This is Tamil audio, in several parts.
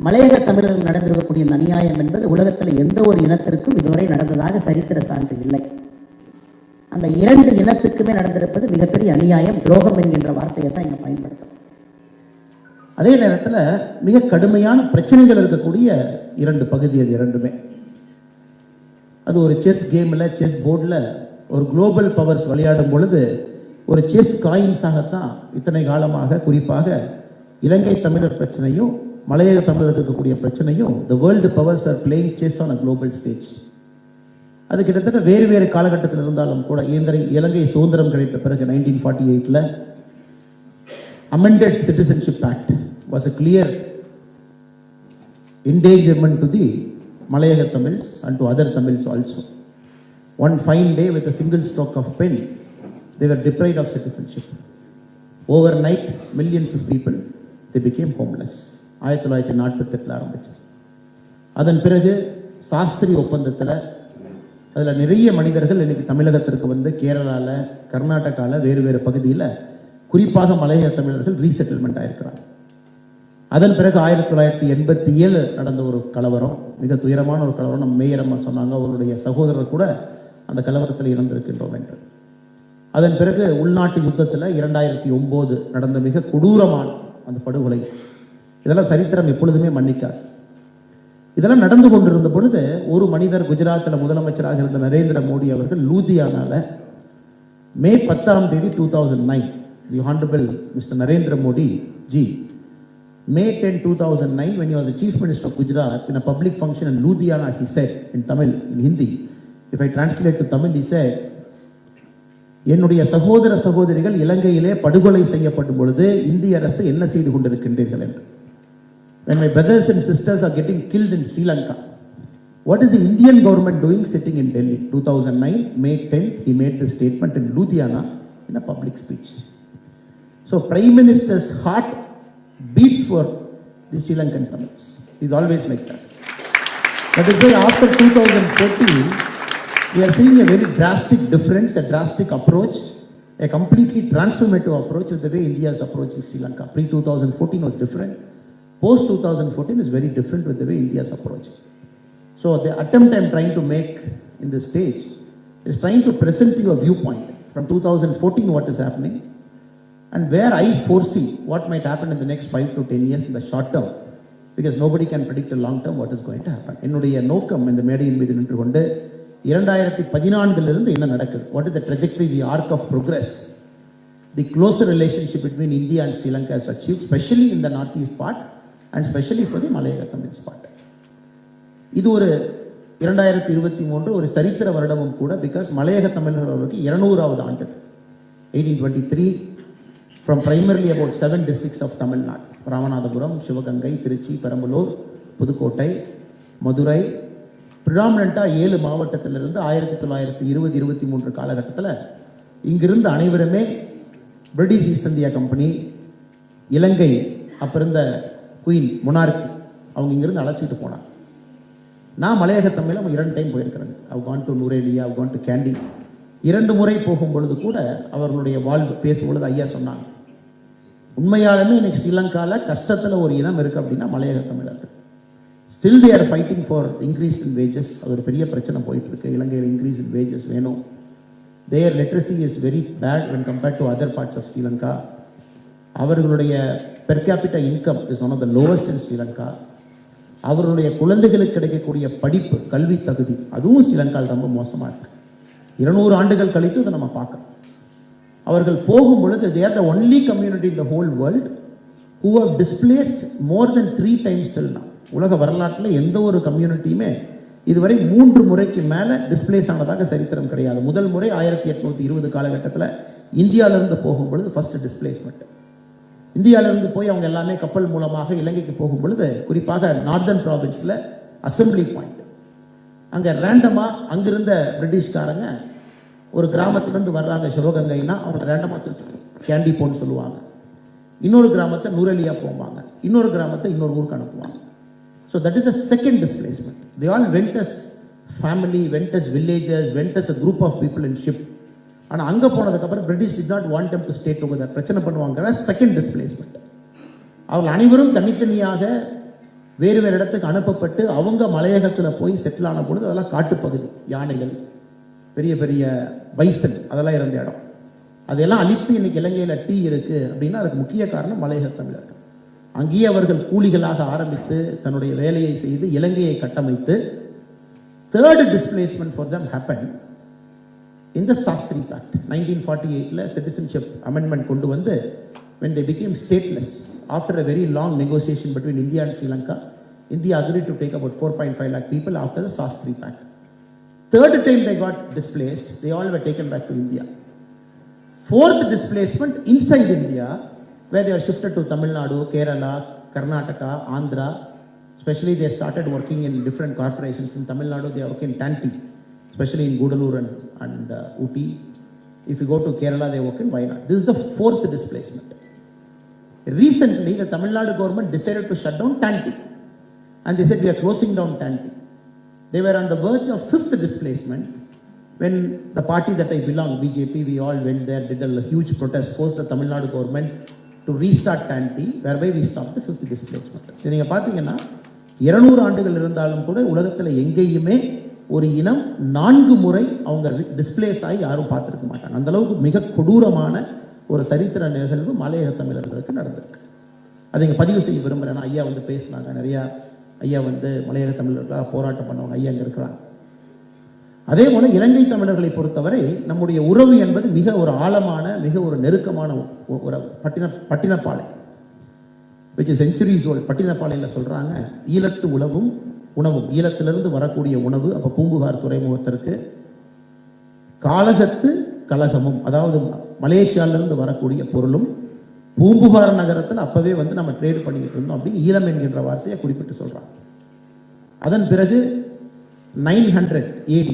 மலையக தமிழர்கள் நடந்திருக்கக்கூடிய அநியாயம் என்பது உலகத்தில் எந்த ஒரு இனத்திற்கும் இதுவரை நடந்ததாக சரித்திர சான்று இல்லை. அந்த இரண்டு இனத்துக்குமே நடந்திருப்பது மிகப்பெரிய அநியாயம், துரோகம் என்கின்ற வார்த்தையை தான் இங்கே பயன்படுத்தும். அதே நேரத்தில் மிக கடுமையான பிரச்சனைகள் இருக்கக்கூடிய இரண்டு பகுதி அது இரண்டுமே. அது ஒரு செஸ் கேமில், செஸ் போர்டில் ஒரு குளோபல் பவர்ஸ் விளையாடும் பொழுது ஒரு செஸ் காயின்ஸாகத்தான் இத்தனை காலமாக குறிப்பாக இலங்கை தமிழர் பிரச்சனையும் மலையக தமிழர் இருக்கக்கூடிய பிரச்சனையும் the world powers are playing chess on a global stage. அது கிட்டத்தட்ட வேறு வேறு காலகட்டத்தில் இருந்தாலும் கூட இலங்கை சுதந்திரம் கிடைத்த பிறகு 1948 amended Citizenship Act was a clear endangerment to the Malayaga Tamils and to other Tamils also. One fine day, with a single stroke of pen, they were deprived of citizenship. Overnight, millions of people, they became homeless. 1948 ஆரம்பிச்சு. அதன் பிறகு சாஸ்திரி ஒப்பந்தத்தில் அதில் நிறைய மனிதர்கள் இன்னைக்கு தமிழகத்திற்கு வந்து கேரளாவில், கர்நாடகாவில், வேறு வேறு பகுதியில் குறிப்பாக மலையக தமிழர்கள் ரீசெட்டில்மெண்ட் ஆயிருக்கிறாங்க. அதன் பிறகு 1987 நடந்த ஒரு கலவரம், மிக துயரமான ஒரு கலவரம். நம்ம மேயர் அம்மா சொன்னாங்க, அவருடைய சகோதரர் கூட அந்த கலவரத்தில் இறந்திருக்கின்றோம் என்று. அதன் பிறகு உள்நாட்டு யுத்தத்தில் 2009 நடந்த மிக கொடூரமான அந்த படுகொலை, இதெல்லாம் சரித்திரம் எப்பொழுதுமே மன்னிக்காது. இதெல்லாம் நடந்து கொண்டிருந்த பொழுது ஒரு மனிதர், குஜராத்தில் முதலமைச்சராக இருந்த நரேந்திர மோடி அவர்கள் லூதியானால மே 10 2009, the Honorable Mr. Narendra Modi ji, May 10, 2009, when he was the Chief Minister of Gujarat, in a public function in Ludhiana, he said in Tamil, in Hindi, if I translate to Tamil, he said, என்னுடைய சகோதர சகோதரிகள் இலங்கையிலே படுகொலை செய்யப்படும் பொழுது இந்திய அரசு என்ன செய்து கொண்டிருக்கின்றீர்கள் என்று. When my brothers and sisters are getting killed in Sri Lanka, what is the Indian government doing sitting in Delhi? 2009, May 10th, he made this statement in Ludhiana in a public speech. So Prime Minister's heart beats for the Sri Lankan Tamils. He's always like that. That is why after 2014, we are seeing a very drastic difference, a drastic approach, a completely transformative approach with the way India is approaching Sri Lanka. Pre-2014 was different. Post-2014 is very different with the way India is approaching. So the attempt I'm trying to make in this stage is trying to present you a viewpoint from 2014 what is happening and where I foresee what might happen in the next 5 to 10 years in the short term, because nobody can predict a long term what is going to happen. என்னுடைய நோக்கம் இந்த மேடையின் மீது நின்று கொண்டு 2014 என்ன நடக்குது, what is the trajectory, the arc of progress, the closer relationship between India and Sri Lanka has achieved, especially in the northeast part and especially for the Malayaga Tamils part. இது ஒரு 2023 ஒரு சரித்திர வருடமும் கூட, பிகாஸ் மலையக தமிழர்களுக்கு 200வது ஆண்டு. 1823, from primarily about 7 districts of Tamil Nadu, Ramanathapuram, Sivaganga, Trichy, Perambalur, Pudukkottai, Madurai, ப்ரிடாமினண்ட்டாக 7 மாவட்டத்திலிருந்து 1920-23 காலகட்டத்தில் இங்கிருந்து அனைவருமே பிரிட்டிஷ் ஈஸ்ட் இந்தியா கம்பெனி, இலங்கை அப்போ இருந்த குயின் மொனார்கி, அவங்க இங்கிருந்து அழைச்சிட்டு போனாங்க. நான் மலையக தமிழில் 2 டைம் போயிருக்கிறேன். அவ் கான் டு நுரேலியா, அவ் கான் டு கேண்டி. 2 முறை போகும் பொழுது கூட அவர்களுடைய வாழ்வு பேசும்பொழுது ஐயா சொன்னாங்க, உண்மையாலுமே இன்னைக்கு ஸ்ரீலங்காவில் கஷ்டத்தில் ஒரு இனம் இருக்குது அப்படின்னா மலையக தமிழர்கள். Still they are fighting for increase in wages. அது ஒரு பெரிய பிரச்சனை போயிட்டு இருக்கு. இலங்கையில் இன்க்ரீஸ் இன் வேஜஸ் வேணும். There literacy is very bad when compared to other parts of Sri Lanka. அவர்களுடைய per capita income is one of the lowest in Sri Lanka. அவர்களுடைய குழந்தைகளுக்கு கிடைக்கக்கூடிய படிப்பு, கல்வி தகுதி, அதுவும் ஸ்ரீலங்காவில் ரொம்ப மோசமாக இருக்குது. 200 ஆண்டுகள் கழித்து அதை நம்ம பார்க்குறோம். அவர்கள் போகும் பொழுது they are the only community in the whole world who have displaced more than 3 times till now. உலக வரலாற்றில் எந்த ஒரு கம்யூனிட்டியுமே இதுவரை 3 முறைக்கு மேலே டிஸ்பிளேஸ் ஆனதாக சரித்திரம் கிடையாது. முதல் முறை 1820 காலகட்டத்தில் இந்தியாவிலிருந்து போகும் பொழுது ஃபர்ஸ்ட் டிஸ்பிளேஸ்மெண்ட். இந்தியாவிலிருந்து போய் அவங்க எல்லாமே கப்பல் மூலமாக இலங்கைக்கு போகும் பொழுது, குறிப்பாக நார்தர்ன் ப்ராவின்ஸில் அசம்பிளி பாயிண்ட், அங்கே ரேண்டமாக அங்கிருந்த பிரிட்டிஷ்காரங்க ஒரு கிராமத்துலேருந்து வர்றாங்க சிவகங்கைன்னா, அவங்க ரேண்டமாக கேண்டி போன்னு சொல்லுவாங்க. இன்னொரு கிராமத்தை நூரலியா போவாங்க, இன்னொரு கிராமத்தை இன்னொரு ஊருக்கு அனுப்புவாங்க. So that is the second displacement. They all went as family, went as villagers, went as a group of people in ship. ஆனால் அங்கே போனதுக்கப்புறம் British did not want them to stay together. பிரச்சனை பண்ணுவாங்க. Second displacement. அவர்கள் அனைவரும் தனித்தனியாக வேறு வேறு இடத்துக்கு அனுப்பப்பட்டு அவங்க மலையகத்தில் போய் செட்டில் ஆன பொழுது அதெல்லாம் காட்டுப்பகுதி, யானைகள், பெரிய பெரிய பைசன் அதெல்லாம் இருந்த இடம். அதையெல்லாம் அழித்து இன்னைக்கு இலங்கையில் டீ இருக்கு அப்படின்னா அதுக்கு முக்கிய காரணம் மலையக தமிழர்கள். அங்கேயே அவர்கள் கூலிகளாக ஆரம்பித்து தன்னுடைய வேலையை செய்து இலங்கையை கட்டமைத்து third displacement for them happened in the Sastri Pact 1948 citizenship amendment கொண்டு வந்து when they became stateless after a very long negotiation between India and Sri Lanka. India agreed to take about 4.5 lakh people after the Sastri Pact. Third time they got displaced, they all were taken back to India. Fourth displacement inside India, where they were shifted to Tamil Nadu, Kerala, Karnataka, Andhra. Especially they started working in different corporations. In Tamil Nadu they work in Tanti, especially in Gudalur and Ooty. If you go to Kerala they work in Wayanad. This is the fourth displacement. Recently the Tamil Nadu government decided to shut down Tanti, and they said we are closing down Tanti. They were on the verge of fifth displacement when the party that I belong, BJP, we all went there, did a huge protest, forced the Tamil Nadu government to restart Tanti, whereby we stopped the fifth displacement. நீங்க பாத்தீங்கன்னா 200 ஆண்டுகள் இருந்தாலும் கூட உலகத்தில் எங்கேயுமே ஒரு இனம் 4 முறை அவங்க டிஸ்பிளேஸ் ஆகி யாரும் பார்த்துருக்க மாட்டாங்க. அந்த அளவுக்கு மிக கொடூரமான ஒரு சரித்திர நிகழ்வு மலையக தமிழர்களுக்கு நடந்திருக்கு. அதை இங்கே பதிவு செய்ய விரும்புகிறேன். ஐயா வந்து பேசினாங்க, நிறையா ஐயா வந்து மலையக தமிழர்களாக போராட்டம் பண்ணவங்க ஐயா அங்கே இருக்கிறாங்க. அதே போல இலங்கை தமிழர்களை பொறுத்தவரை நம்முடைய உறவு என்பது மிக ஒரு ஆழமான, மிக ஒரு நெருக்கமான உறவு. Pattinappalai which is centuries old. பட்டினப்பாளையில் சொல்றாங்க, ஈழத்து உணவும் ஈழத்திலிருந்து வரக்கூடிய உணவு, அப்போ பூம்புகார் துறைமுகத்திற்கு காளகத்து கலகமும், அதாவது மலேசியாவிலிருந்து வரக்கூடிய பொருளும் பூம்புகார் நகரத்தில் அப்பவே வந்து நம்ம ட்ரேட் பண்ணிக்கிட்டு இருந்தோம் அப்படின்னு ஈழம் என்கின்ற வார்த்தையை குறிப்பிட்டு சொல்றாங்க. அதன் பிறகு 900 AD,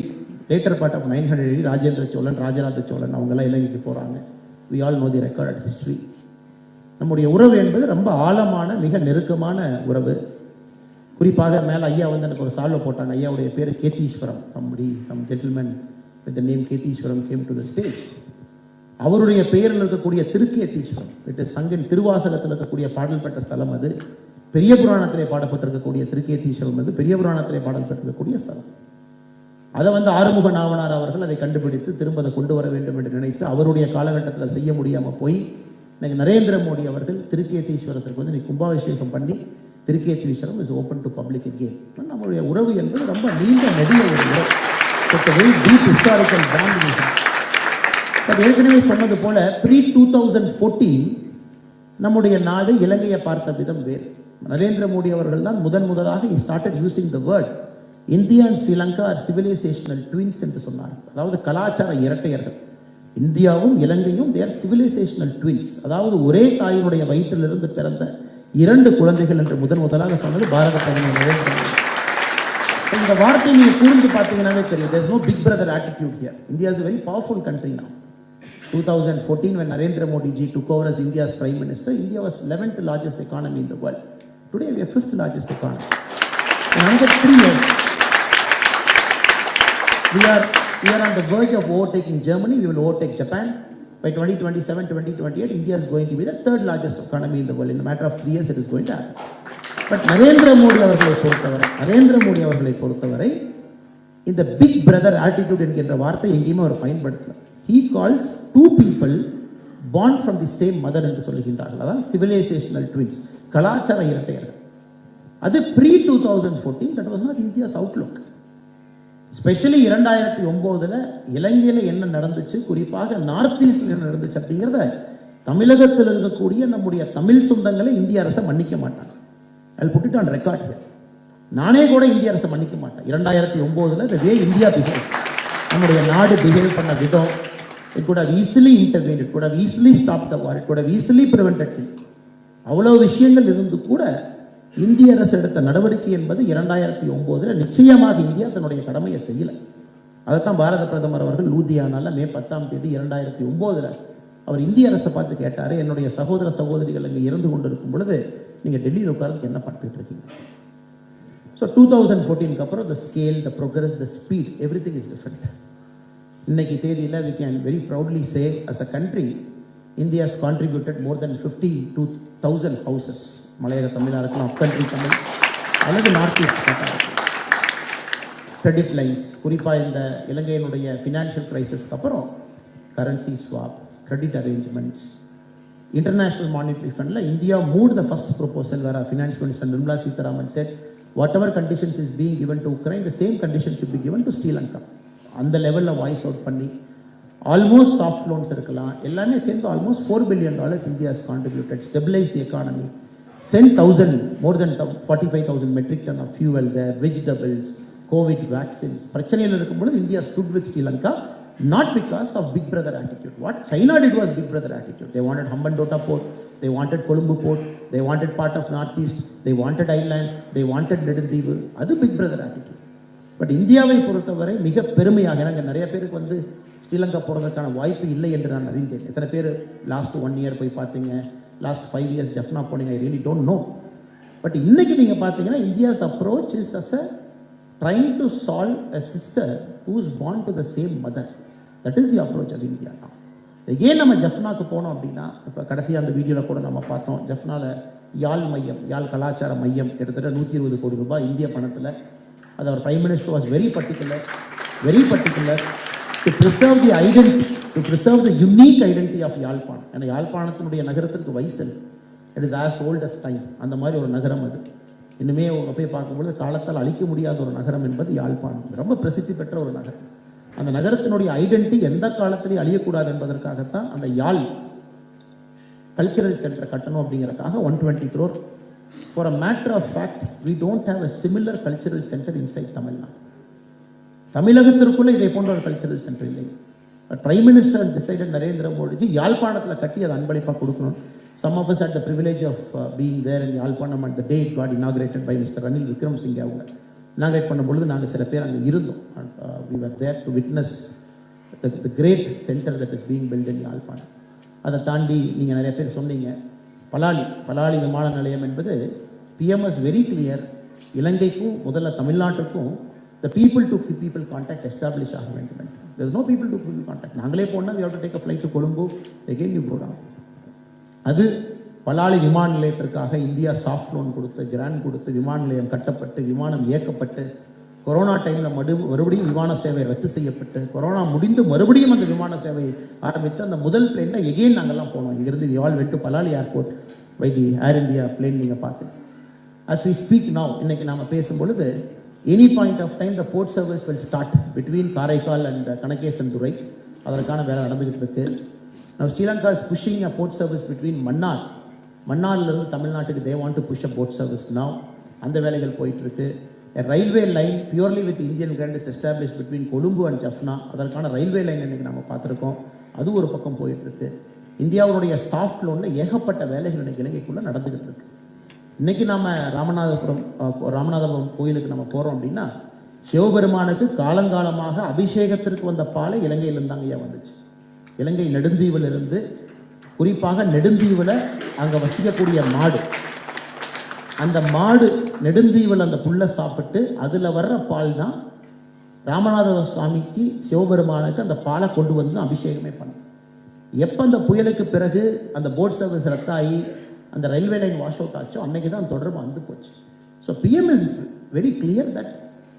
later part of 900 AD, Rajendra Cholan, Rajaraja Cholan அவங்கெல்லாம் இலங்கைக்கு போறாங்க. we all know the recorded history. நம்முடைய உறவு என்பது ரொம்ப ஆழமான, மிக நெருக்கமான உறவு. குறிப்பாக மேலே ஐயா வந்து எனக்கு ஒரு சால்வை போட்டாங்க. ஐயாவுடைய பேர் கேத்தீஸ்வரம். some gentleman with the name கேத்தீஸ்வரம் came to the stage. அவருடைய பெயரில் இருக்கக்கூடிய திருக்கேத்தீஸ்வரம், சங்கின் திருவாசகத்தில் இருக்கக்கூடிய பாடல் பெற்ற ஸ்தலம் அது. பெரிய புராணத்திலே பாடப்பட்டிருக்கக்கூடிய திருக்கேத்தீஸ்வரம் அது பெரிய புராணத்திலே பாடல் பெற்றிருக்கக்கூடிய ஸ்தலம். அதை வந்து ஆறுமுக நாவனார் அவர்கள் அதை கண்டுபிடித்து திரும்ப அதை கொண்டு வர வேண்டும் என்று நினைத்து அவருடைய காலகட்டத்தில் செய்ய முடியாமல் போய் இன்னைக்கு நரேந்திர மோடி அவர்கள் திருக்கேத்தீஸ்வரத்திற்கு வந்து கும்பாபிஷேகம் பண்ணி Thiruketheeswaram is open to public again. நம்முடைய உறவு என்பது ரொம்ப நீண்ட நெடிய ஒரு உறவு. Very deep historical bond. But ஏற்கனவே சொன்னது போல pre-2014 நம்முடைய நாடு இலங்கையை பார்த்த விதம் வேறு. நரேந்திர மோடி அவர்கள் தான் முதலாக he started using the word India and Sri Lanka are civilisational twins என்று சொன்னார். அதாவது கலாச்சார இரட்டையர்கள். இந்தியாவும் இலங்கையும் they are civilizational twins. அதாவது ஒரே தாயினுடைய வயிற்றிலிருந்து பிறந்த 2 குழந்தைகள் என்று முதலாக சொன்னது பாரத பிரதமர் நரேந்திர மோடி. இந்த வார்த்தையை நீங்க கூர்ந்து பார்த்தீங்கன்னாவே தெரியும். there is no big brother attitude here. India is a very powerful country now. 2014 when Narendra Modi ji took over as India's prime minister, India was 11th largest economy in the world. Today we are 5th largest economy. In another 3 years we are on the verge of overtaking Germany. We will overtake Japan. By 2027, 2028, India is going to be the 3rd largest economy in the world. In a matter of 3 years, it is going to happen. But Narendra Modi அவர்களை பொறுத்தவரை இந்த பிக் பிரதர் ஆட்டிடியூட் என்கின்ற வார்த்தை எங்கேயுமே அவர் பயன்படுத்தல. He calls 2 people born from the same mother என்று சொல்லுகின்றார்கள். அதான் சிவிலைசேஷனல் ட்வின்ஸ், கலாச்சார இரட்டையர்கள். அது pre-2014 that was not India's outlook. Specially 2009 இலங்கையில் என்ன நடந்துச்சு, குறிப்பாக நார்த் ஈஸ்டில் என்ன நடந்துச்சு அப்படிங்கிறத தமிழகத்தில் இருக்கக்கூடிய நம்முடைய தமிழ் சொந்தங்களை இந்திய அரசை மன்னிக்க மாட்டாங்க. I'll put it on record here. நானே கூட இந்திய அரசை மன்னிக்க மாட்டேன். 2009 the way India behaved, நம்முடைய நாடு பிஹேவ் பண்ண விதம், it could have easily intervened, it could have easily stopped the war, it could have easily prevented it. அவ்வளவு விஷயங்கள் இருந்து கூட இந்திய அரசு எடுத்த நடவடிக்கை என்பது 2009 நிச்சயமாக இந்தியா தன்னுடைய கடமையை செய்யலை. அதைத்தான் பாரத பிரதமர் அவர்கள் லூதியானால மே 10ஆம் தேதி 2009 அவர் இந்திய அரசை பார்த்து கேட்டார், என்னுடைய சகோதர சகோதரிகள் இங்கே இறந்து கொண்டிருக்கும் பொழுது நீங்கள் டெல்லியில் உட்கார்ந்து என்ன பார்த்துட்டு இருக்கீங்க? ஸோ 2014 அப்புறம் the scale, the progress, the speed, everything is different. இன்னைக்கு தேதியில் we can very proudly say as a country India has contributed more than 52,000 houses. மலையக தமிழாக இருக்கலாம், அப் கண்ட்ரி தமிழ், அல்லது நார்த் ஈஸ்ட் பார்ட்டாக இருக்கலாம். கிரெடிட் லைன்ஸ், குறிப்பாக இந்த இலங்கையினுடைய ஃபினான்ஷியல் கிரைசிஸ்க்கு அப்புறம் currency swap, credit arrangements, International Monetary Fund la India moved the first proposal where our Finance Minister Nirmala Sitharaman said whatever conditions is being given to Ukraine, the same conditions should be given to Sri Lanka. On the level of voice out பண்ணி almost soft loans இருக்கலாம், எல்லாமே சேர்ந்து almost $4 billion India has contributed, stabilized the economy, sent more than 45,000 metric ton of fuel there, vegetables, COVID vaccines. பிரச்சனையில் இருக்கும்போது India stood with Sri Lanka. Not because of big brother attitude. What China did was big brother attitude. They wanted Hambantota port, they wanted Colombo port, they wanted part of northeast, they wanted island, they wanted Nedundivu. அது big brother attitude. But இந்தியாவை பொறுத்தவரை மிக பெருமையாக, எனக்கு நிறைய பேருக்கு வந்து ஸ்ரீலங்கா போகிறதுக்கான வாய்ப்பு இல்லை என்று நான் அறிந்தேன். எத்தனை பேர் லாஸ்ட் 1 year போய் பார்த்தீங்க, லாஸ்ட் 5 years ஜஃப்னா போனீங்க, I really don't know. But இன்னைக்கு நீங்கள் பார்த்தீங்கன்னா India's approach is as a trying to solve a sister who is born to the same mother. That is the approach of India now. Again நம்ம ஜஃப்னாக்கு போனோம் அப்படின்னா, இப்போ கடைசியாக அந்த வீடியோவில் கூட நம்ம பார்த்தோம், ஜஃப்னாவில் யாழ் மையம், யாழ் கலாச்சார மையம் கிட்டத்தட்ட 120 கோடி ரூபாய் இந்திய பணத்தில். அது அவர் prime minister was very particular to preserve the identity, to preserve the unique identity of Yazhpanam. ஏன்னா யாழ்ப்பாணத்தினுடைய நகரத்திற்கு வயசு, it is as old as time. அந்த மாதிரி ஒரு நகரம் அது. இன்னுமே அவங்க போய் பார்க்கும்பொழுது காலத்தால் அழிக்க முடியாத ஒரு நகரம் என்பது யாழ்ப்பாணம். ரொம்ப பிரசித்தி பெற்ற ஒரு நகரம். அந்த நகரத்தினுடைய ஐடென்டிட்டி எந்த காலத்திலையும் அழியக்கூடாது என்பதற்காகத்தான் அந்த யாழ் கல்ச்சரல் சென்டர் கட்டணும் அப்படிங்கிறதுக்காக 120 crore. For a matter of fact we don't have a similar cultural centre inside Tamil Nadu. தமிழகத்திற்குள்ளே இதை போன்ற ஒரு கல்ச்சரல் சென்டர் இல்லை. But prime minister has decided, Narendra Modiji யாழ்ப்பாணத்தில் கட்டி அதை அன்பளிப்பாக கொடுக்கணும். Some of us had the privilege of being there in Yalpanam at the day it got inaugurated by Mr. Ranil Wickremesinghe. அவங்க inaugurate பண்ணும்பொழுது நாங்கள் சில பேர் அங்கே இருந்தோம். We were there to witness the great center that is being built in Yalpanam. அதை தாண்டி நீங்கள் நிறைய பேர் சொன்னீங்க, பலாலி விமான நிலையம் என்பது PMS வெரி கிளியர். இலங்கைக்கும் முதல்ல தமிழ்நாட்டுக்கும் the people to people contact establish ஆக வேண்டும். There is no people to people contact. நாங்களே போனால் we have to take a flight to Colombo, again you go down. அது பலாலி விமான நிலையத்திற்காக இந்தியா சாஃப்ட் லோன் கொடுத்து, கிராண்ட் கொடுத்து, விமான நிலையம் கட்டப்பட்டு, விமானம் இயக்கப்பட்டு, கொரோனா டைமில் மறுபடியும் விமான சேவை ரத்து செய்யப்பட்டு, கொரோனா முடிந்து மறுபடியும் அந்த விமான சேவை ஆரம்பித்து அந்த முதல் பிளேனில் எகெயின் நாங்கள்லாம் போனோம். இங்கிருந்து we all went to Palali airport by the Air India plane. நீங்கள் பார்த்து as we speak now, இன்னைக்கு நாம் பேசும்பொழுது any point of time the port service will start between Karaikal and Kankesanthurai. அதற்கான வேலை நடந்துகிட்டு இருக்கு. Now Sri Lanka is pushing a port service between மன்னார்லேருந்து தமிழ்நாட்டுக்கு they want to push a boat service now. அந்த வேலைகள் போயிட்டு இருக்கு. A railway line purely with Indian grant is established between Colombo and Jaffna. அதற்கான ரயில்வே லைன் இன்னைக்கு நம்ம பார்த்துருக்கோம். அது ஒரு பக்கம் போயிட்டு இருக்கு. இந்தியாவுடைய சாஃப்ட் லோனில் ஏகப்பட்ட வேலைகள் இன்னைக்கு இலங்கைக்குள்ளே நடந்துகிட்டு இருக்கு. இன்னைக்கு நாம் ராமநாதபுரம் கோயிலுக்கு நம்ம போகிறோம் அப்படின்னா, சிவபெருமானுக்கு காலங்காலமாக அபிஷேகத்திற்கு வந்த பாலை இலங்கையிலிருந்து அங்கேயே வந்துச்சு. இலங்கை நெடுந்தீவிலிருந்து, குறிப்பாக நெடுந்தீவில் அங்கே வசிக்கக்கூடிய மாடு, அந்த மாடு நெடுந்தீவில் அந்த புல்லை சாப்பிட்டு அதில் வர்ற பால் தான் ராமநாத சுவாமிக்கு, சிவபெருமானுக்கு அந்த பாலை கொண்டு வந்து அபிஷேகமே பண்ணும். எப்போ அந்த புயலுக்கு பிறகு அந்த போட் சர்வீஸ் ரத்தாகி அந்த ரயில்வே லைன் வாஷ் அவுட் ஆச்சோ அன்னைக்கு தான் தொடர்பு வந்து போச்சு. So PM is very clear that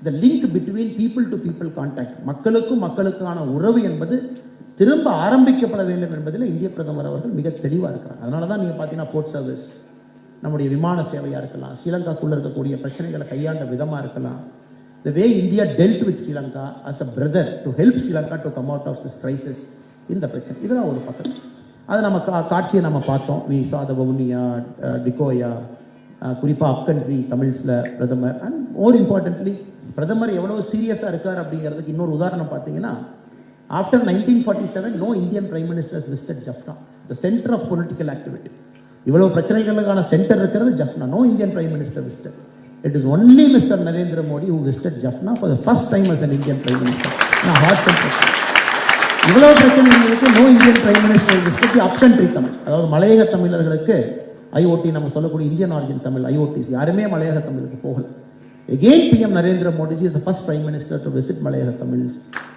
the link between people to people contact, மக்களுக்கான உறவு என்பது திரும்ப ஆரம்பிக்கப்பட வேண்டும் என்பதில் இந்திய பிரதமர் அவர்கள் மிக தெளிவாக இருக்கிறார். அதனால தான் நீங்கள் பார்த்தீங்கன்னா போர்ட் சர்வீஸ், நம்முடைய விமான சேவையாக இருக்கலாம், ஸ்ரீலங்காக்குள்ளே இருக்கக்கூடிய பிரச்சனைகளை கையாண்ட விதமாக இருக்கலாம், the way India dealt with Sri Lanka as a brother to help Sri Lanka to come out of this crisis. இந்த பிரச்சனை இதெல்லாம் ஒரு பக்கம். அதை நம்ம காட்சியை நம்ம பார்த்தோம். வி சா த வவுனியா, டிகோயா, குறிப்பாக அப்கண்ட்ரி தமிழ்ஸில் பிரதமர். அண்ட் மோர் இம்பார்ட்டன்ட்லி பிரதமர் எவ்வளோ சீரியஸாக இருக்கார் அப்படிங்கிறதுக்கு இன்னொரு உதாரணம் பார்த்தீங்கன்னா, after 1947 no Indian prime minister has visited Jaffna, the center of political activity. இவ்வளவு பிரச்சனைகளுக்கான சென்டர் இருக்கிறது Jaffna. No Indian prime minister visited. It is only Mr. Narendra Modi who visited Jaffna for the first time as an Indian prime minister. Heart centre. இவ்வளவு பிரச்சனைகளுக்கு no Indian prime minister visited the upcountry Tamil, அதாவது மலையக தமிழர்களுக்கு IOT நம்ம சொல்லக்கூடிய இந்தியன் ஆரிஜின் தமிழ் IOTs யாருமே மலையக தமிழுக்கு போகல. Again PM Narendra Modi is the first prime minister to visit Malayaga Tamils.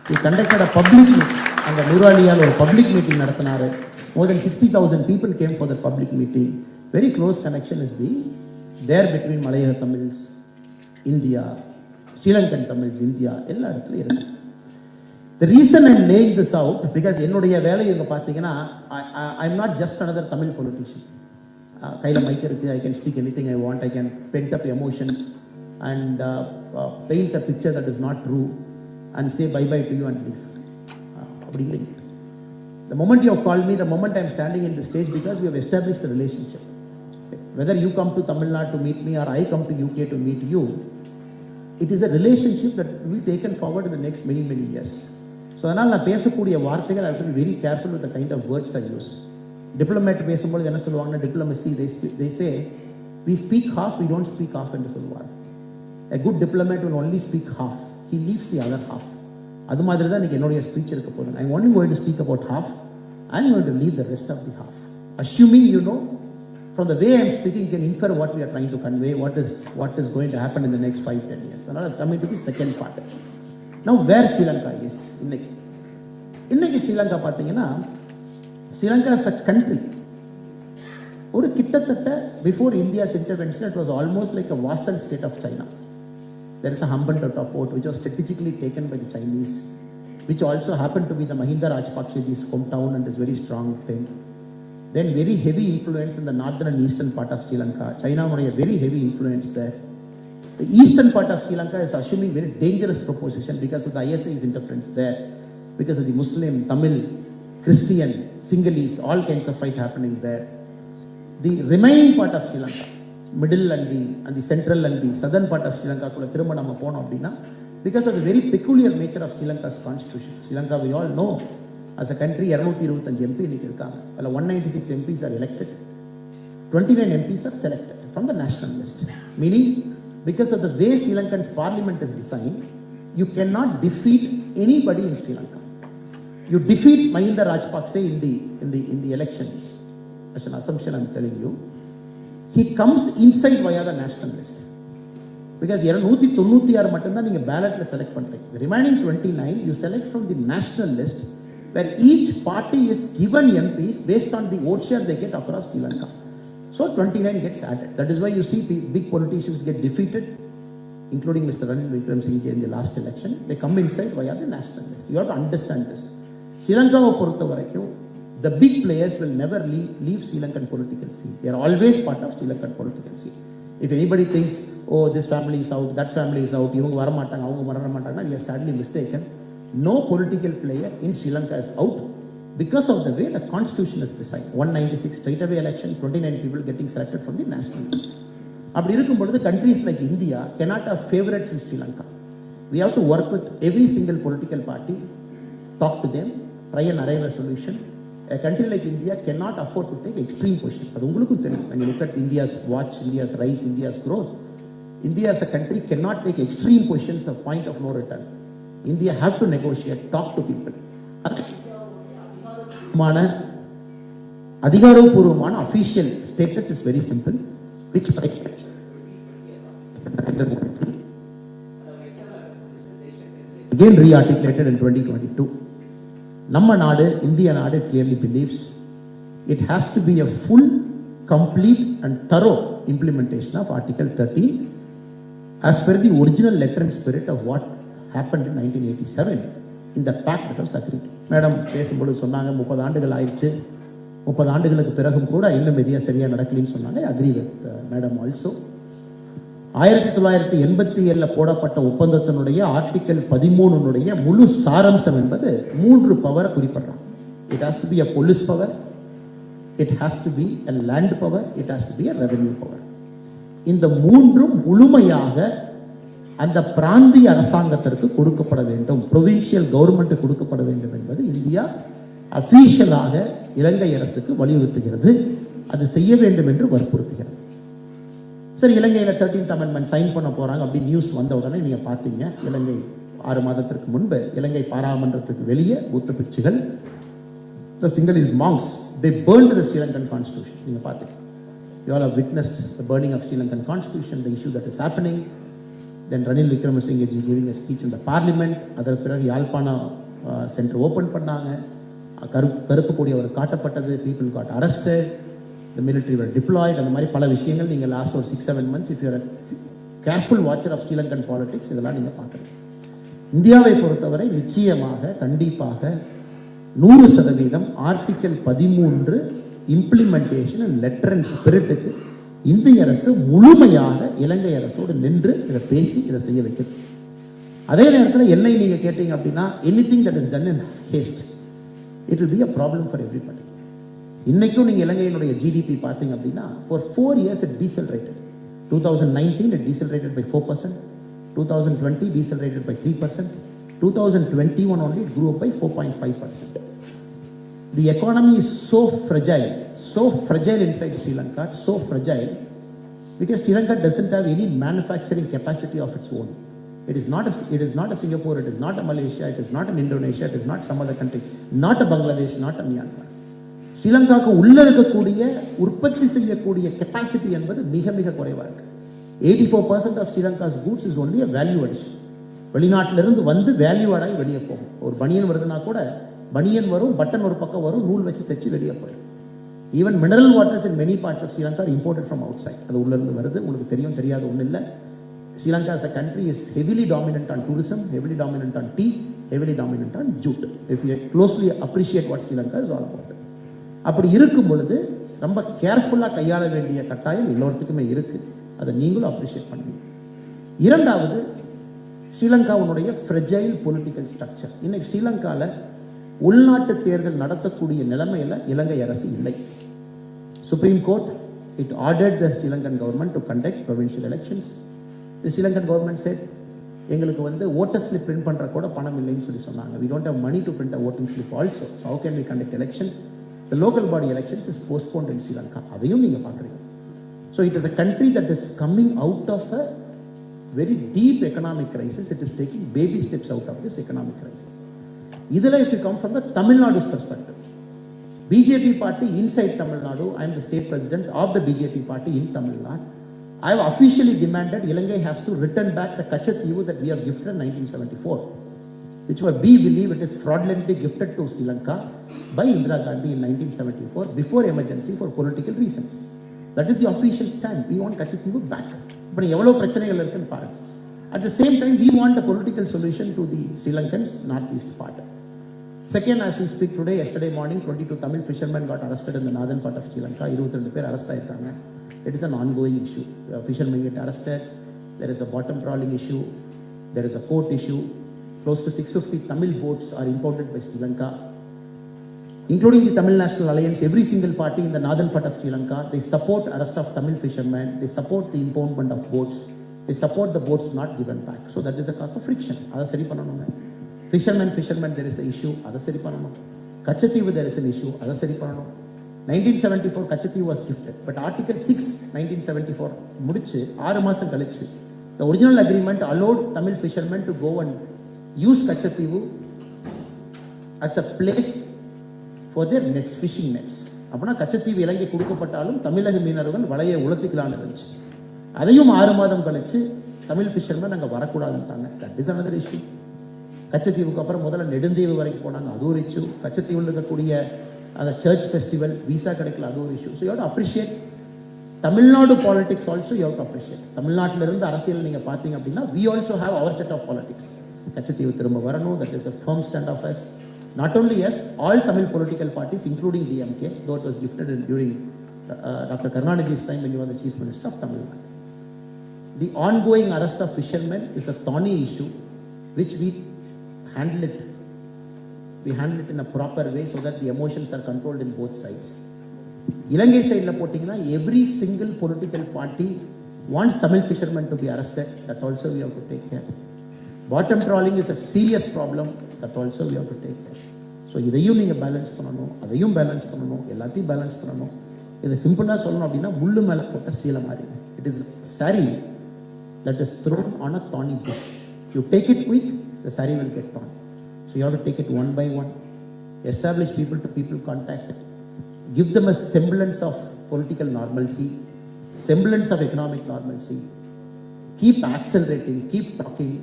He conducted a public meeting. அந்த நூறாலியால் ஒரு பப்ளிக் மீட்டிங் நடத்தினார். More than 60,000 people came for the public meeting. Very close connection is being there between Malayaga Tamils India, Sri Lankan Tamils India, எல்லா இடத்துலையும் இருக்கு. The reason I'm laying this out because என்னுடைய வேலை இங்க பார்த்தீங்கன்னா I'm not just another Tamil politician. கையில் மைக் இருக்கு, I can speak anything I want, I can paint up emotions and paint a picture that is not true and say bye bye to you and leave. அப்படி இல்லை. The moment you have called me, the moment I'm standing in the stage, because we have established a relationship. Whether you come to Tamil Nadu to meet me or I come to UK to meet you, it is a relationship that will be taken forward in the next many, many years. So, அதனால் நான் பேசக்கூடிய வார்த்தைகள் I have to be very careful with the kind of words I use. Diplomat பேசும்போது என்ன சொல்லுவாங்கன்னா, diplomacy, they say, we speak half, we don't speak half என்று சொல்லுவாங்க. A good diplomat will only speak half. He leaves the other half. அது மாதிரி தான் எனக்கு என்னுடைய ஸ்பீச் இருக்க போகுது. I'm only going to speak about half. I'm going to leave the rest of the half. Assuming you know, from the way I'm speaking, you can infer what we are trying to convey, what is going to happen in the next 5-10 years. So now I'm coming to the second part. Now where Sri Lanka is இன்னைக்கு Sri Lanka பார்த்தீங்கன்னா, Sri Lanka as a country ஒரு கிட்டத்தட்ட before India's intervention it was almost like a vassal state of China. There is a Hambantota port which was strategically taken by the Chinese, which also happened to be the Mahinda Rajapaksaji's hometown and is very strong thing. Then very heavy influence in the northern and eastern part of Sri Lanka. China had a very heavy influence there. The eastern part of Sri Lanka is assuming very dangerous proposition because of the ISI's interference there, because of the Muslim, Tamil, Christian, Sinhalese, all kinds of fight happening there. The remaining part of Sri Lanka, middle and the central and the southern part of Sri Lanka kulla thirumba nama ponom appadina, because of the very peculiar nature of Sri Lanka's constitution. Sri Lanka, we all know, as a country 225 MP இன்னைக்கு இருக்காங்க. அதுல 196 MPs are elected, 29 MPs are selected from the national list. Meaning, because of the way Sri Lankan's parliament is designed, you cannot defeat anybody in Sri Lanka. You defeat Mahinda Rajapaksa in the elections. That's an assumption I'm telling you. He comes inside via the national list. Because 196 மட்டும்தான் நீங்க பேலட்ல செலக்ட் பண்றீங்க. The remaining 29 you select from the national list, where each party is given MPs based on the vote share they get across Sri Lanka. So 29 gets added. That is why you see big politicians get defeated, including Mr. Ranil Wickremesinghe in the last election. They come inside via the national list. You have to understand this. Sri Lanka பொறுத்த வரைக்கும் the big players will never leave Sri Lankan political scene. They are always part of Sri Lankan political scene. If anybody thinks, oh, this family is out, that family is out, இவங்க வர மாட்டாங்க, அவங்க வர மாட்டாங்கன்னா, we are sadly mistaken. No political player in Sri Lanka is out because of the way the constitution is designed. 196 straight away election, 29 people getting selected from the national list. அப்படி இருக்கும் பொழுது countries like India cannot have favorites in Sri Lanka. We have to work with every single political party, talk to them, try and arrive a solution. A country like India cannot afford to take extreme positions. அது உங்களுக்கும் தெரியும். When you look at India's watch, India's rise, India's growth, India as a country cannot take extreme positions of point of no return. India have to negotiate, talk to people. அதிகாரப்பூர்வமான official status is very simple, which again re-articulated in 2022. நம்ம நாடு, இந்திய நாடு clearly believes it has to be a full, complete and thorough implementation of Article 13 as per the original letter and spirit of what happened in 1987 in the pact that was agreed. Madam பேசும்போது சொன்னாங்க 30 ஆண்டுகள் ஆயிடுச்சு, 30 ஆண்டுகளுக்கு பிறகும் கூட இன்னும் எதையும் சரியாக நடக்கலன்னு சொன்னாங்க. Agree with madam also. 1987 போடப்பட்ட ஒப்பந்தத்தினுடைய ஆர்டிகல் 13 முழு சாரம்சம் என்பது 3 பவரை குறிப்பிடுறாங்க. It has to be a police power, it has to be a land power, it has to be a revenue power. இந்த 3ம் முழுமையாக அந்த பிராந்திய அரசாங்கத்திற்கு கொடுக்கப்பட வேண்டும், provincial government கொடுக்கப்பட வேண்டும் என்பது இந்தியா அபிஷியலாக இலங்கை அரசுக்கு வலியுறுத்துகிறது. அது செய்ய வேண்டும் என்று வற்புறுத்துகிறது. சரி, இலங்கையில் 13th amendment சைன் பண்ண போகிறாங்க அப்படி நியூஸ் வந்த உடனே நீங்கள் பார்த்தீங்க, இலங்கை 6 மாதத்திற்கு முன்பு இலங்கை பாராளுமன்றத்துக்கு வெளியே புத்த பிட்சுகள், the Sinhalese monks, they burned the Sri Lankan constitution. நீங்கள் பார்த்தீங்க. You all have witnessed the burning of Sri Lankan constitution, the issue that is happening. Then Ranil Wickremesinghe ji giving a speech in the parliament. அதற்கு பிறகு யாழ்ப்பாண சென்டர் ஓப்பன் பண்ணாங்க, கருப்பு கொடி அவர் காட்டப்பட்டது, people got arrested, the military were deployed. அந்த மாதிரி பல விஷயங்கள் நீங்கள் லாஸ்ட் ஒரு 6-7 months if you are careful watcher of Sri Lankan politics இதெல்லாம் நீங்கள் பார்க்குறீங்க. இந்தியாவை பொறுத்தவரை நிச்சயமாக கண்டிப்பாக 100% article 13 implementation and letter and ஸ்பிரிட்டுக்கு இந்திய அரசு முழுமையாக இலங்கை அரசோடு நின்று இதை பேசி இதை செய்ய வைக்கிறது. அதே நேரத்தில் என்னை நீங்கள் கேட்டீங்க அப்படின்னா anything that is done in haste it will be a problem for everybody. இன்னைக்கும் நீங்கள் இலங்கையினுடைய ஜிடிபி பார்த்தீங்க அப்படின்னா for 4 years it decelerated. 2019 it decelerated by 4%, 2020 decelerated by 3%, 2021 only it grew up by 4.5%. The economy is so fragile inside Sri Lanka, so fragile because Sri Lanka doesn't have any manufacturing capacity of its own. It is not a Singapore, it is not a Malaysia, it is not an Indonesia, it is not some other country, not a Bangladesh, not a Myanmar. ஸ்ரீலங்காவுக்கு உள்ள இருக்கக்கூடிய உற்பத்தி செய்யக்கூடிய கெப்பாசிட்டி என்பது மிக மிக குறைவாக இருக்கு. 84% of Sri Lanka's goods is only a value addition. வெளிநாட்டிலிருந்து வந்து வேல்யூ ஆடாகி வெளியே போகும். ஒரு பனியன் வருதுன்னா கூட பனியன் வரும், பட்டன் ஒரு பக்கம் வரும், நூல் வச்சு தைச்சு வெளியே போயிடும். Even mineral waters in many parts of Sri Lanka are imported from outside. அது உள்ளிருந்து வருது. உங்களுக்கு தெரியும் தெரியாத ஒன்றும் இல்லை. Sri Lanka as a country is heavily dominant on tourism, heavily dominant on tea, heavily dominant on jute. If you closely appreciate what Sri Lanka is all about. அப்படி இருக்கும் பொழுது ரொம்ப கேர்ஃபுல்லாக கையாள வேண்டிய கட்டாயம் எல்லோருத்துக்குமே இருக்குது. அதை நீங்களும் அப்ரிஷியேட் பண்ணுவீங்க. இரண்டாவது, ஸ்ரீலங்காவுடைய ஃப்ரெஜைல் பொலிட்டிக்கல் ஸ்ட்ரக்சர். இன்னைக்கு ஸ்ரீலங்காவில் உள்நாட்டு தேர்தல் நடத்தக்கூடிய நிலைமையில் இலங்கை அரசு இல்லை. Supreme court it ordered the Sri Lankan government to conduct provincial elections. The Sri Lankan government said எங்களுக்கு ஓட்டர் ஸ்லிப் பிரிண்ட் பண்ணுற கூட பணம் இல்லைன்னு சொன்னாங்க. we don't have money to print a voting slip also, so how can we conduct election? The local body elections is postponed in Sri Lanka. அதையும் நீங்கள் பார்க்குறீங்க. So it is a country that is coming out of a very deep economic crisis. It is taking baby steps out of this economic crisis. இதில் if you come from the Tamil Nadu's perspective, BJP party inside Tamil Nadu, I am the state president of the BJP party in Tamil Nadu. I have officially demanded Ilangai has to return back the Kachativu that we have gifted in 1974. which were, we believe it is fraudulently gifted to Sri Lanka by Indira Gandhi in 1974 before emergency for political reasons. That is the official stand. We want Kachativu back. But எவ்வளவு பிரச்சனைகள் இருக்குன்னு பாருங்க. At the same time, we want a political solution to the Sri Lankans northeast part. Second, as we speak today, yesterday morning, 22 Tamil fishermen got arrested in the northern part of Sri Lanka. 22 பேர் arrest ஆயிருக்காங்க. It is an ongoing issue. Fishermen get arrested. There is a bottom trawling issue. There is a court issue. Close to 650 Tamil boats are imported by Sri Lanka, including the Tamil National Alliance. Every single party in the northern part of Sri Lanka, they support arrest of Tamil fishermen. They support the impoundment of boats. They support the boats not given back. So that is a cause of friction. Adha sari pananum. Fishermen, there is an issue. Adha sari pananum. Kachativu, there is an issue. Adha sari pananum. 1974 Kachativu was gifted, but Article 6 1974 mudichu 6 மாசம் கழிச்சு the original agreement allowed Tamil fishermen to go and use Kachativu as a place for their nets, fishing nets. அப்பனா கச்சத்தீவு இலங்கை கொடுக்கப்பட்டாலும் தமிழக மீனவர்கள் வலையை உலர்த்திக்கலான்னு இருந்துச்சு. அதையும் 6 மாதம் கழிச்சு தமிழ் ஃபிஷர்மேன் அங்கே வரக்கூடாதுன்ட்டாங்க. That is another issue. கச்சத்தீவுக்கு அப்புறம் முதல்ல நெடுந்தீவு வரைக்கும் போனாங்க, அது ஒரு இஷ்யூ. கச்சத்தீவில் இருக்கக்கூடிய அந்த சர்ச் ஃபெஸ்டிவல் விசா கிடைக்கல, அது ஒரு issue. So you have to appreciate Tamil Nadu politics also. You have to appreciate தமிழ்நாட்டிலிருந்து அரசியல் நீங்கள் பார்த்தீங்க அப்படின்னா we also have our set of politics. Katchatheevu திரும்ப வரணும். That is a firm stand of us. Not only us, all Tamil political parties, including DMK, though it was gifted during Dr. Karunanidhi's time when he was the Chief Minister of Tamil Nadu. The ongoing arrest of fishermen is a thorny issue, which we handle it. We handle it in a proper way so that the emotions are controlled in both sides. Ilangai side la pottingna, every single political party wants Tamil fishermen to be arrested. That also we have to take care. Bottom trawling is a serious problem. That also we have to take care. So இதையும் நீங்கள் பேலன்ஸ் பண்ணணும், அதையும் பேலன்ஸ் பண்ணணும், எல்லாத்தையும் பேலன்ஸ் பண்ணணும். இதை சிம்பிளாக சொல்லணும் அப்படின்னா முள்ளு மேலே போட்ட சீலை மாதிரி. It is sari that is thrown on a thorny bush. You take it quick, the sari will get torn. So you have to take it one by one. Establish people to people contact. Give them a semblance of political normalcy, semblance of economic normalcy. Keep accelerating, keep talking,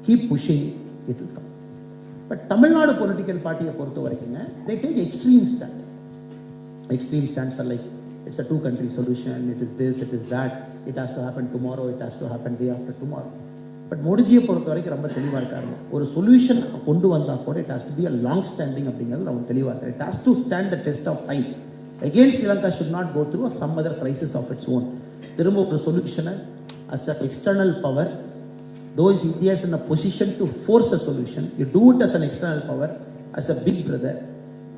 keep pushing, it will come. But Tamil Nadu political party பொறுத்த வரைக்கும் they take extreme stand. Extreme stands are like it's a two country solution, it is this, it is that. it has to happen tomorrow, it has to happen day after tomorrow. But மோடிஜியை பொறுத்த வரைக்கும் ரொம்ப தெளிவாக இருக்காருங்க. ஒரு சொல்யூஷன் கொண்டு வந்தால் கூட it has to be a long standing அப்படிங்கிறது ரொம்ப தெளிவாக இருக்காரு. It has to stand the test of time. Again Sri Lanka should not go through some other crisis of its own. திரும்ப ஒரு சொல்யூஷனை as a external power, though is India is in a position to force a solution, you do it as an external power, as a big brother,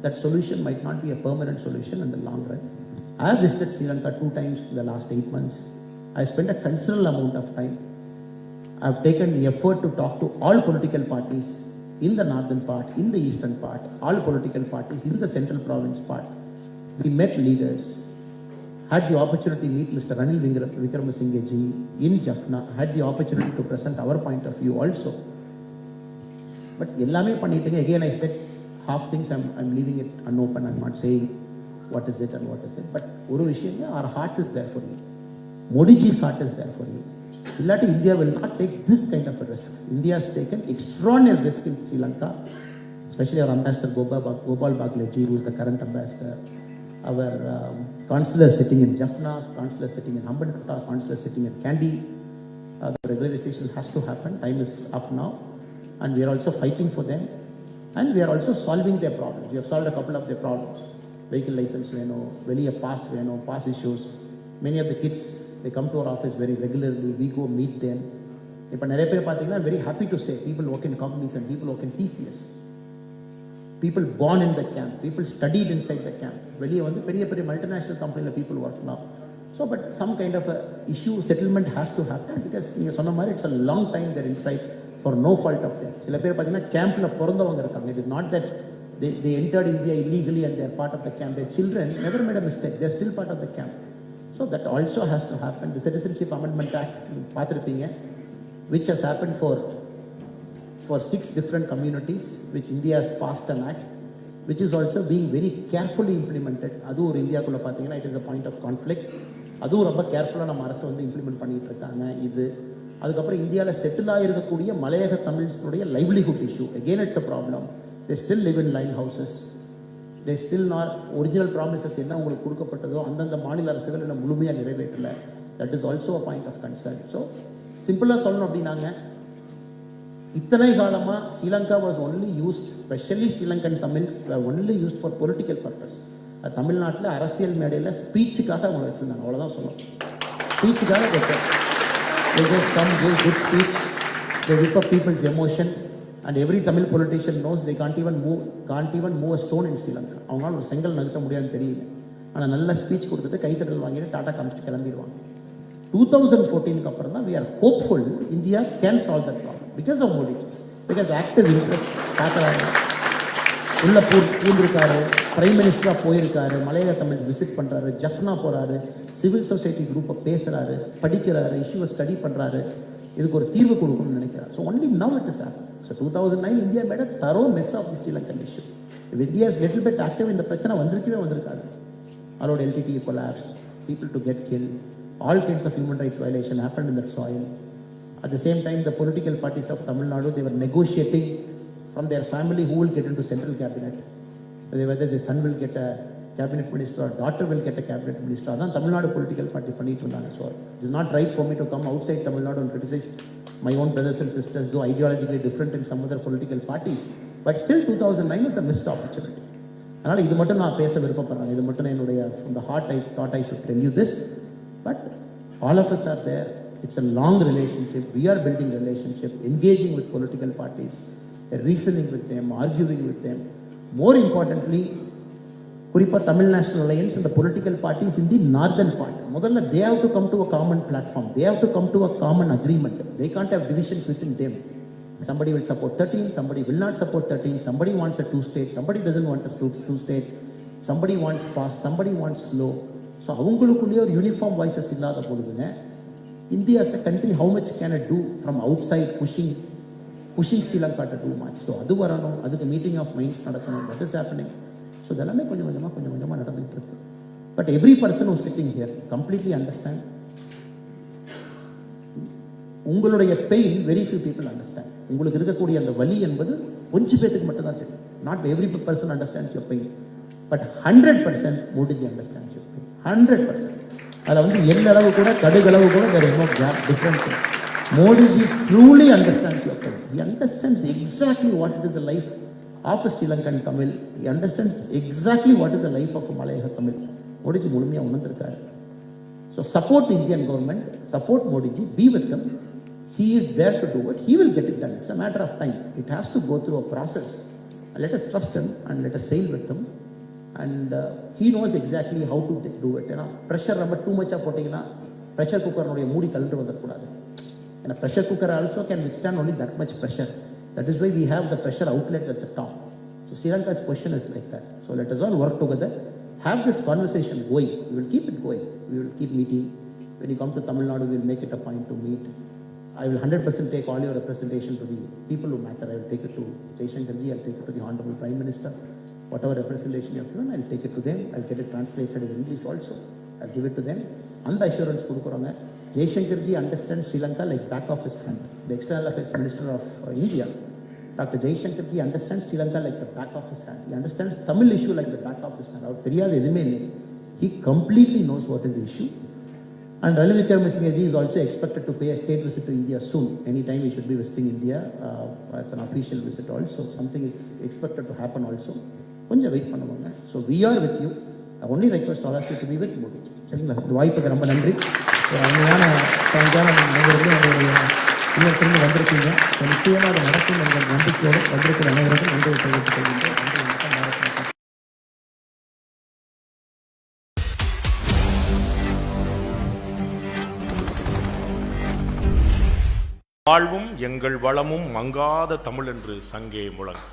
that solution might not be a permanent solution in the long run. I have visited Sri Lanka 2 times in the last 8 months. I spent a considerable amount of time. I have taken the effort to talk to all political parties in the northern part, in the eastern part, all political parties in the central province part. We met leaders, had the opportunity to meet Mr. Ranil Wickramasinghe ji in Jaffna, had the opportunity to present our point of view also. But ellame pannitenge, again I said half things I'm leaving it unopen. I'm not saying what is it and what is it. But oru vishayam, our heart is there for you. Modi ji's heart is there for you. Illati India will not take this kind of a risk. India has taken extraordinary risk in Sri Lanka, especially our ambassador Gopal Bagleji, who is the current ambassador. Our consular sitting in Jaffna, consular sitting in Hambantota, consular sitting in Kandy. The regularization has to happen. Time is up now. And we are also fighting for them. And we are also solving their problems. We have solved a couple of their problems. Vehicle license, veliya pass issues. Many of the kids, they come to our office very regularly. We go meet them. Now, I'm very happy to say people work in companies and people work in TCS. People born in the camp, people studied inside the camp. Very multinational company people work now. So, but some kind of a issue settlement has to happen because it's a long time they're inside for no fault of them. Camp it is not that they entered India illegally and they're part of the camp. Their children never made a mistake. They're still part of the camp. So that also has to happen. The Citizenship Amendment Act, which has happened for 6 different communities, which India has passed an act, which is also being very carefully implemented. Adu or India kulla pathina, it is a point of conflict. Adu romba carefully நம்ம அரசு வந்து இம்ப்ளிமெண்ட் பண்ணிட்டு இருக்காங்க. இது அதுக்கப்புறம் இந்தியாவில் செட்டில் ஆகிருக்கக்கூடிய மலையக தமிழ்ஸுடைய livelihood issue, again it's a problem. They still live in line houses. They still not original promises என்ன உங்களுக்கு கொடுக்கப்பட்டதோ அந்தந்த மாநில அரசுகள் என்ன முழுமையாக நிறைவேற்றலை. That is also a point of concern. So சிம்பிளாக சொல்லணும் அப்படின்னாங்க, இத்தனை காலமாக Sri Lanka was only used, specially Sri Lankan Tamils only used for political purpose. தமிழ்நாட்டில் அரசியல் மேடையில் ஸ்பீச்சுக்காக அவங்க வச்சுருந்தாங்க, அவ்வளோதான் சொல்லணும். ஸ்பீச்சுக்காக they just come, give good speech, they whip up people's emotion, and every Tamil politician knows they can't even move a stone in Sri Lanka. அவங்களால ஒரு செங்கல் நகர்த்த முடியாதுன்னு தெரியல. ஆனால் நல்ல ஸ்பீச் கொடுத்துட்டு கைத்தட்டல் வாங்கிட்டு டாட்டா காமிச்சிட்டு கிளம்பிடுவாங்க. 2014 அப்புறம் தான் we are hopeful India can solve that problem because of Modi, because active interest பார்க்குறாங்க, உள்ள பூந்திருக்காரு, பிரைம் மினிஸ்டராக போயிருக்காரு, மலையக தமிழ் விசிட் பண்ணுறாரு, ஜஃப்னா போகிறாரு, சிவில் சொசைட்டி குரூப்பை பேசுகிறாரு, படிக்கிறாரு, இஷ்யூவை ஸ்டடி பண்ணுறாரு, இதுக்கு ஒரு தீர்வு கொடுக்கணும்னு நினைக்கிறார். So only now it is happen. So 2009 India made a thorough mess of the Sri Lankan issue. If India is little bit active, இந்த பிரச்சனை வந்திருக்காது. Allowed LTTE collapsed, people to get killed, all kinds of human rights violation happened in that soil. At the same time, the political parties of Tamil Nadu, they were negotiating from their family who will get into central cabinet, whether the son will get a cabinet minister or daughter will get a cabinet minister. Adan Tamil Nadu political party பண்ணிட்டு இருந்தாங்க. So it is not right for me to come outside Tamil Nadu and criticize my own brothers and sisters, though ideologically different in some other political party. But still 2009 is a missed opportunity. அதனால் இது மட்டும் நான் பேச விருப்பப்படுறேன். இது மட்டும் என்னுடைய from the heart I thought I should tell you this. But all of us are there. It's a long relationship. We are building relationship, engaging with political parties, reasoning with them, arguing with them. More importantly, குறிப்பாக Tamil national alliance and the political parties in the northern part, முதல்ல they have to come to a common platform. They have to come to a common agreement. They can't have divisions within them. Somebody will support 13, somebody will not support 13, somebody wants a 2-state, somebody doesn't want a 2-state, somebody wants fast, somebody wants slow. So அவங்களுக்குள்ளேயே ஒரு யூனிஃபார்ம் வாய்ஸஸ் இல்லாத பொழுதுங்க, India as a country, how much can it do from outside pushing Sri Lanka to do much? So அது வரணும், அதுக்கு மீட்டிங் ஆஃப் மைண்ட்ஸ் நடக்கணும். That is happening. ஸோ இதெல்லாமே கொஞ்சம் கொஞ்சமாக நடந்துகிட்டு இருக்கு. But every person who sitting here completely understand. உங்களுடைய pain very few people understand. உங்களுக்கு இருக்கக்கூடிய அந்த வலி என்பது கொஞ்சம் பேருக்கு மட்டும் தான் தெரியும். Not every person understands your pain, but 100% Modiji understands your pain. 100%. அதில் வந்து எல்லளவு கூட கடுகளவு கூட there is no gap difference. Modi ji truly understands your pain. He understands exactly what it is the life of a Sri Lankan Tamil. He understands exactly what is the life of a Malayalam Tamil. Modi ji முழுமையாக உணர்ந்திருக்காரு. So support the Indian government, support Modi ji, be with him. He is there to do it. He will get it done. It's a matter of time. It has to go through a process. Let us trust him and let us sail with him. And he knows exactly how to do it. ஏன்னா ப்ரெஷர் ரொம்ப டூ மச்சாக போட்டிங்கன்னா ப்ரெஷர் குக்கர்னுடைய மூடி கலந்து வந்துடக்கூடாது. ஏன்னா pressure cooker also can withstand only that much pressure. That is why we have the pressure outlet at the top. So Sri Lanka's question is like that. So let us all work together. Have this conversation going. We will keep it going. We will keep meeting. When you come to Tamil Nadu, we will make it a point to meet. I will 100% take all your representation to the people who matter. I will take it to Jaishankar ji, I will take it to the Honorable Prime Minister. Whatever representation you have given, I will take it to them. I will get it translated in English also. I will give it to them. And the assurance கொடுக்குறாங்க. Jaishankar ji understands Sri Lanka like back of his hand. The External Affairs Minister of India, Dr. Jaishankar ji understands Sri Lanka like the back of his hand. He understands Tamil issue like the back of his hand. அவர் தெரியாத எதுவுமே இல்லை. He completely knows what is the issue. And Ranil Wickremesinghe ji is also expected to pay a state visit to India soon. Anytime he should be visiting India as an official visit also. Something is expected to happen also. கொஞ்சம் வெயிட் பண்ணுவாங்க. So we are with you. Only request all of you to be with Modi. சரிங்களா? இந்த வாய்ப்புக்கு ரொம்ப நன்றி. ஒரு அருமையான நண்பர்களும் உங்களுடைய இன்னொருத்தருந்து வந்திருக்கீங்க. நிச்சயமாக அதை நடக்கும் என்ற நம்பிக்கையோடு வந்திருக்கிற அனைவருக்கும் நன்றியை தெரிவித்துக் கொள்கின்றேன். வாழ்வும் எங்கள் வளமும் மங்காத தமிழ் என்று சங்கே முழங்கு.